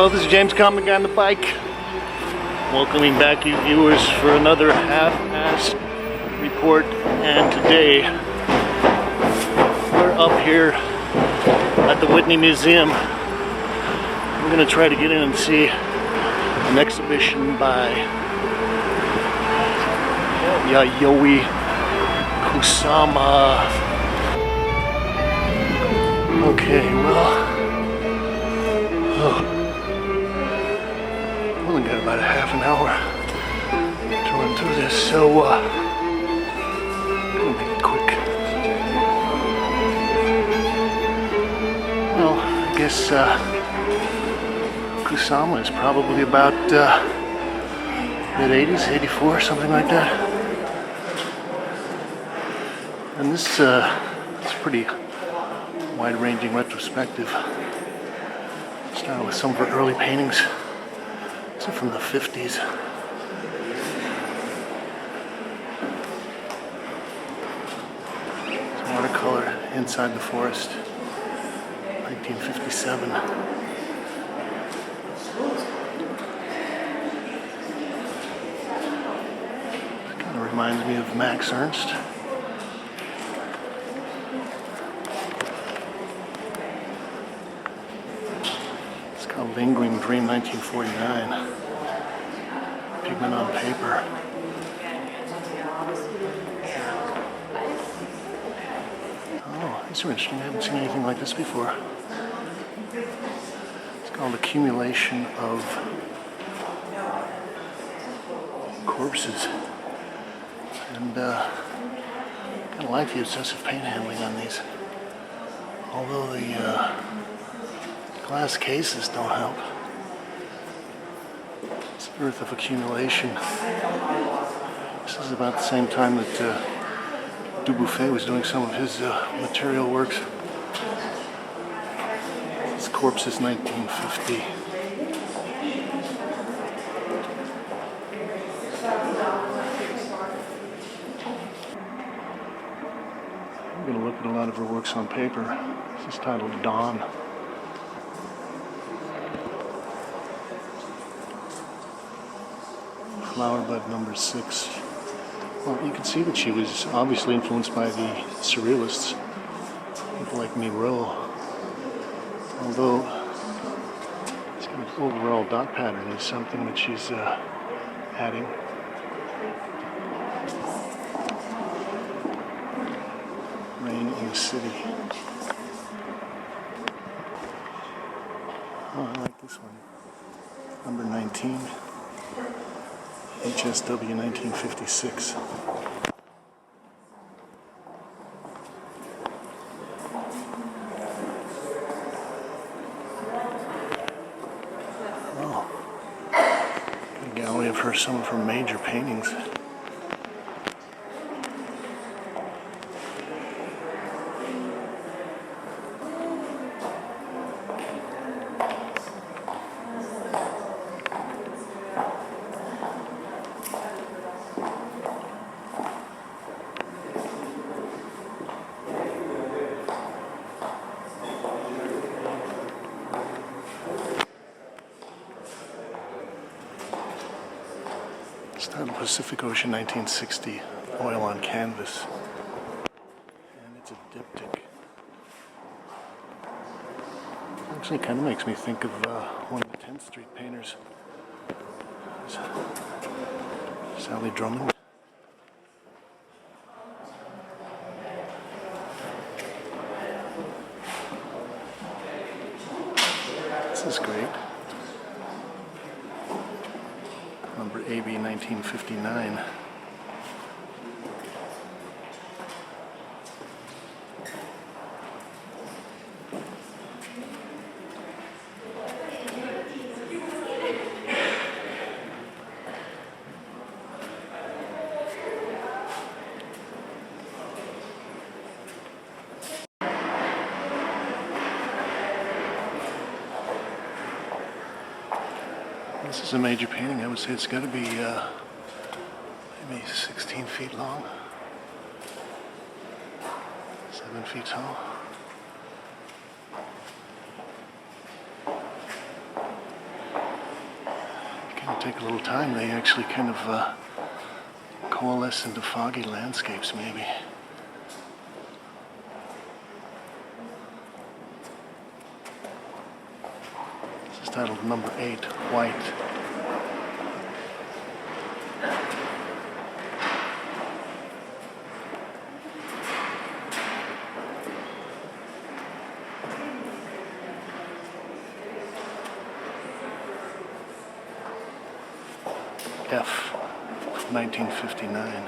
Hello, this is James Kalm on the bike. Welcoming back you viewers for another half-assed report. And today we're up here at the Whitney Museum. We're going to try to get in and see an exhibition by Yayoi Kusama. Okay, well, we only got about a half an hour to run through this, so I'm gonna make it quick. Well, I guess Kusama is probably about mid-80s, 84, something like that. And this it's pretty wide-ranging retrospective style with some of her early paintings. These are from the 50s. It's watercolor Inside the Forest, 1957. It kind of reminds me of Max Ernst. Lingering Dream, 1949. Pigment on paper. Oh, these are interesting. I haven't seen anything like this before. It's called Accumulation of Corpses. And I kind of like the obsessive paint handling on these. Although the glass cases don't help. It's Earth of Accumulation. This is about the same time that Dubuffet was doing some of his material works. This corpse is 1950. I'm going to look at a lot of her works on paper. This is titled Dawn. Flower Bud number 6. Well, you can see that she was obviously influenced by the Surrealists, people like Miro. Although this kind of overall dot pattern is something that she's adding. Rain in the City. Oh, I like this one. Number 19. HSW 1956. Oh, a gallery of some of her major paintings. Titled Pacific Ocean 1960, oil on canvas. And it's a diptych. Actually kind of makes me think of one of the 10th Street painters. Sally Drummond. This is great. Number AB 1959. This is a major painting. I would say it's got to be maybe 16 feet long, 7 feet tall. kind of take a little time. They actually kind of coalesce into foggy landscapes, maybe. This is titled Number 8, White. F, 1959.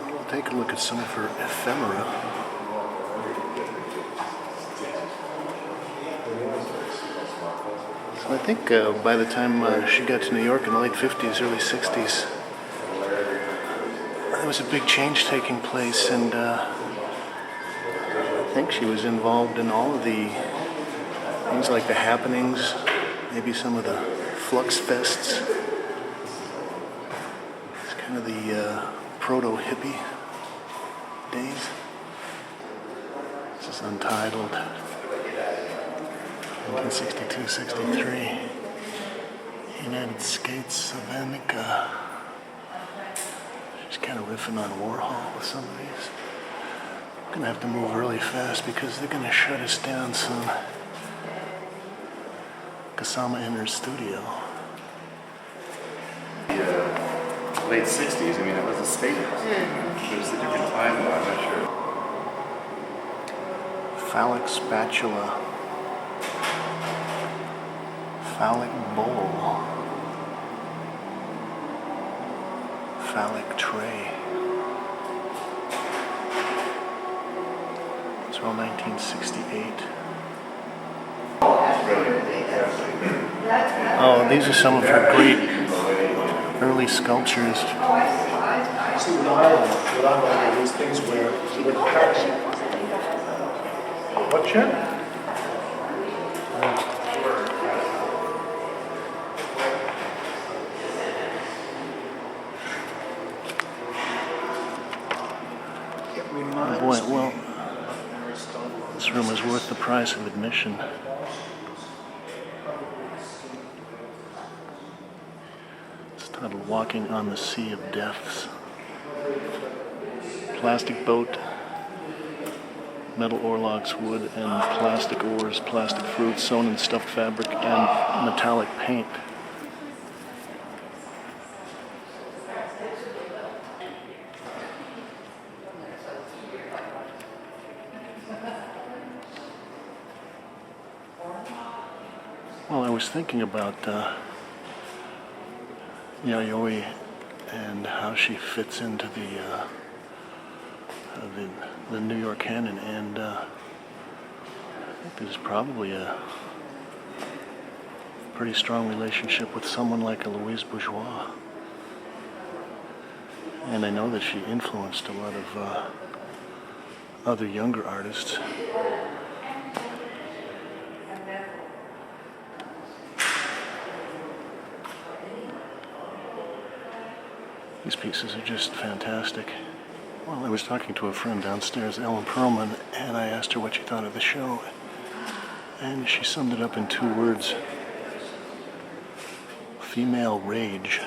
We'll take a look at some of her ephemera. So I think by the time she got to New York in the late 50s, early 60s, there was a big change taking place, and I think she was involved in all of the things like the happenings, maybe some of the flux fests. It's kind of the proto hippie days. This is untitled. 1962-63. United States of America. She's kind of riffing on Warhol with some of these. I'm gonna have to move really fast because they're gonna shut us down soon. Kusama in her studio. The late 60s, I mean, it was a statement. It was a different time, though, I'm not sure. Phallic spatula. Phallic bowl. Phallic tray. It's all 1968. Oh, these are some of her great early sculptures. See, what I like these things where she would pack. What, Jen? Oh boy, well, this room is worth the price of admission. It's titled Walking on the Sea of Deaths. Plastic boat, metal oarlocks, wood and plastic oars, plastic fruit, sewn in stuffed fabric, and metallic paint. Well, I was thinking about Yayoi and how she fits into the New York canon, and I think there's probably a pretty strong relationship with someone like a Louise Bourgeois. And I know that she influenced a lot of other younger artists. These pieces are just fantastic. Well, I was talking to a friend downstairs, Ellen Perlman, and I asked her what she thought of the show. And she summed it up in 2 words. Female rage.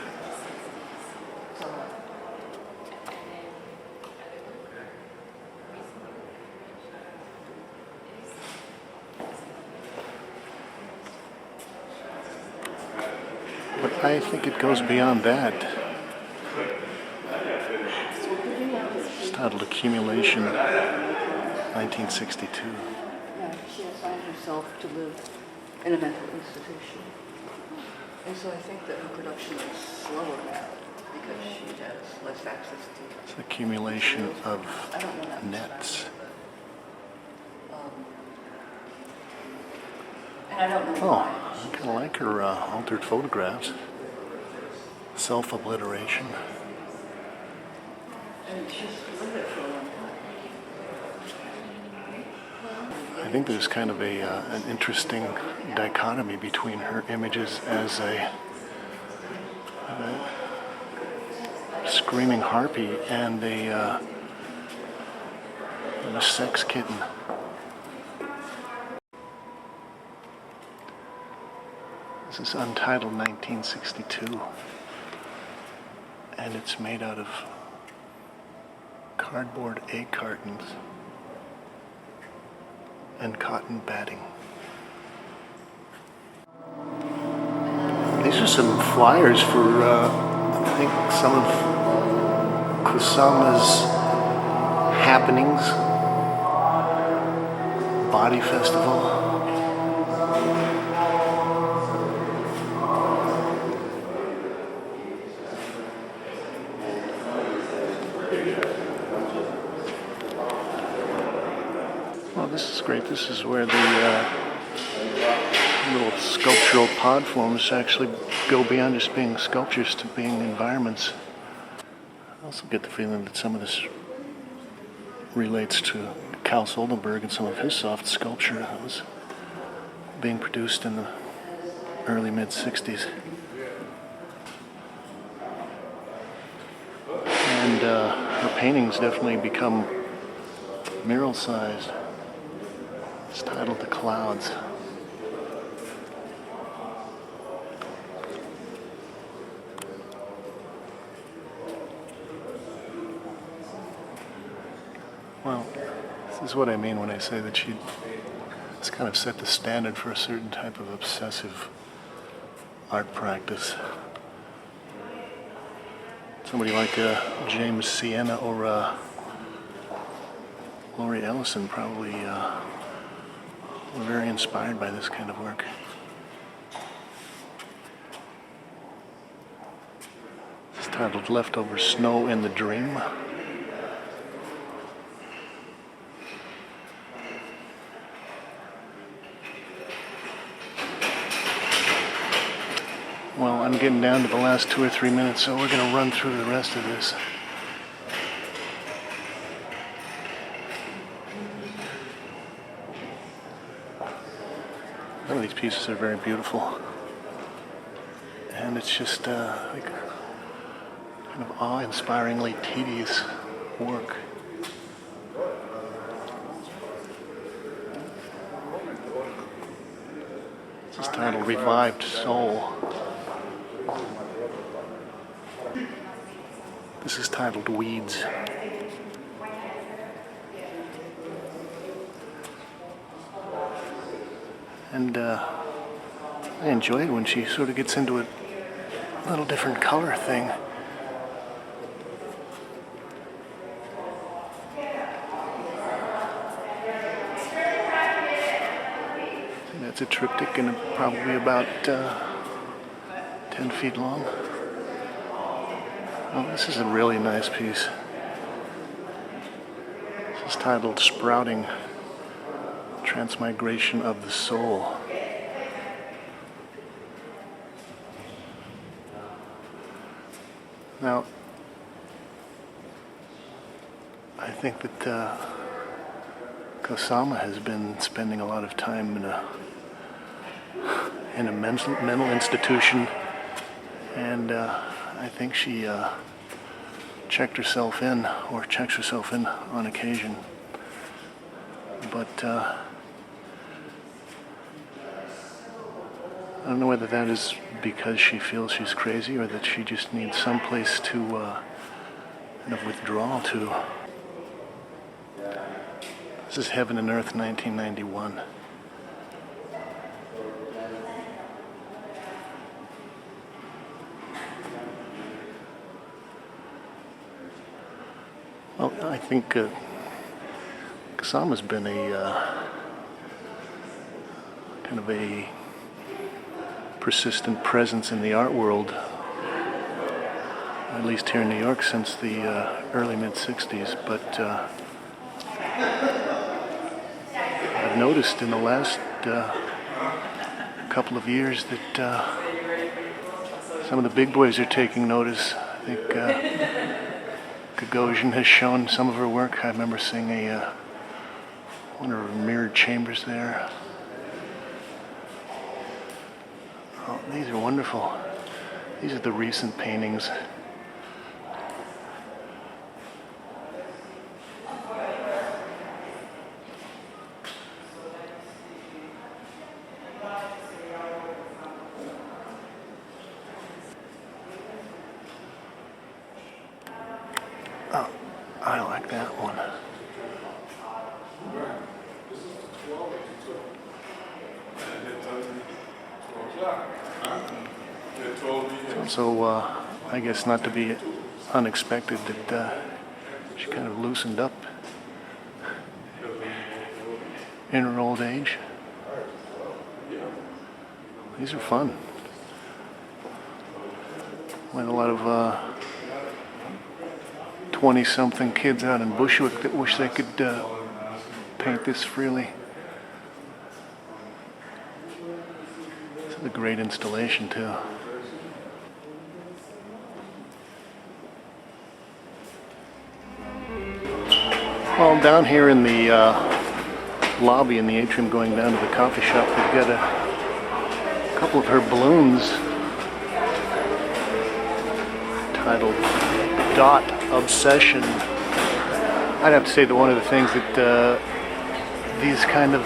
But I think it goes beyond that. It's titled Accumulation, 1962. Yeah, she assigned herself to live in a mental institution. And so I think that her production is slower now because she has less access to... It's an accumulation of nets. And I don't know Oh, why. I kind of like her altered photographs. Self-obliteration. And she's lived it for a long time. I think there's kind of an interesting dichotomy between her images as a screaming harpy and a and a sex kitten. This is Untitled 1962, and it's made out of cardboard egg cartons and cotton batting. These are some flyers for, I think, some of Kusama's happenings, body festival. Well, this is great. This is where the little sculptural pod forms actually go beyond just being sculptures to being environments. I also get the feeling that some of this relates to Cal Soldenberg and some of his soft sculpture that was being produced in the early mid-60s. And her paintings definitely become mural-sized. It's titled The Clouds. Well, this is what I mean when I say that it's kind of set the standard for a certain type of obsessive art practice. Somebody like James Sienna or Laurie Ellison probably were very inspired by this kind of work. It's titled Leftover Snow in the Dream. Well, I'm getting down to the last 2 or 3 minutes, so we're going to run through the rest of this. Some of these pieces are very beautiful. And it's just like kind of awe-inspiringly tedious work. This is titled Revived Soul. This is titled Weeds. And I enjoy it when she sort of gets into a little different color thing. That's a triptych and probably about 10 feet long. Oh, this is a really nice piece. This is titled Sprouting, Transmigration of the Soul. Now, I think that Kusama has been spending a lot of time in a mental institution, and I think she checked herself in, or checks herself in on occasion. But I don't know whether that is because she feels she's crazy or that she just needs some place to kind of withdraw to. This is Heaven and Earth, 1991. Well, I think Kusama's been a kind of a persistent presence in the art world, at least here in New York, since the early mid-60s. But I've noticed in the last couple of years that some of the big boys are taking notice. I think Gagosian has shown some of her work. I remember seeing one of her mirrored chambers there. Oh, these are wonderful. These are the recent paintings. that one. So, I guess not to be unexpected that she kind of loosened up in her old age. These are fun. When a lot of 20-something kids out in Bushwick that wish they could paint this freely. This is a great installation too. Well, down here in the lobby in the atrium going down to the coffee shop, we've got a couple of her balloons titled Dot Obsession. I'd have to say that one of the things that these kind of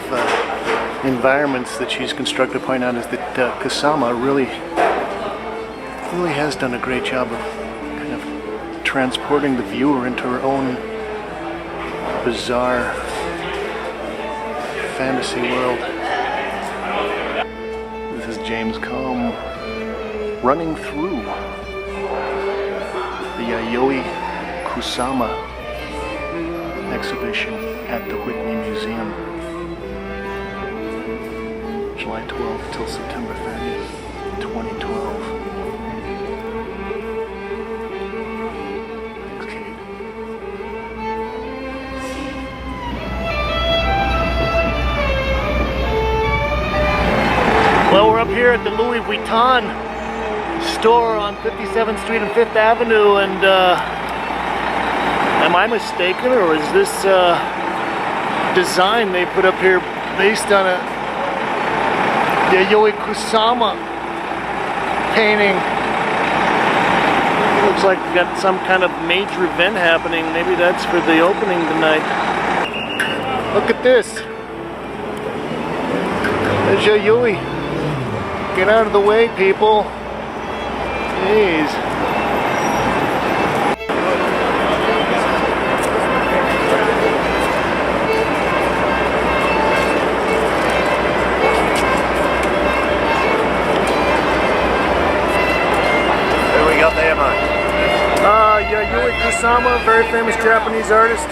environments that she's constructed point out is that Kusama really has done a great job of kind of transporting the viewer into her own bizarre fantasy world. This is James Kalm running through the Yayoi Kusama exhibition at the Whitney Museum. July 12th till September 30th, 2012. Thanks, Kate. Well, we're up here at the Louis Vuitton store on 57th Street and 5th Avenue, and am I mistaken, or is this design they put up here based on a Yayoi Kusama painting? Looks like we've got some kind of major event happening. Maybe that's for the opening tonight. Look at this. There's Yayoi. Get out of the way, people. Jeez. There we go, there am I. Yayoi Kusama, very famous Japanese artist.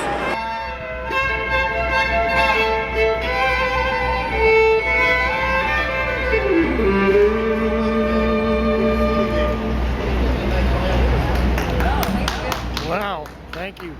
Wow, thank you.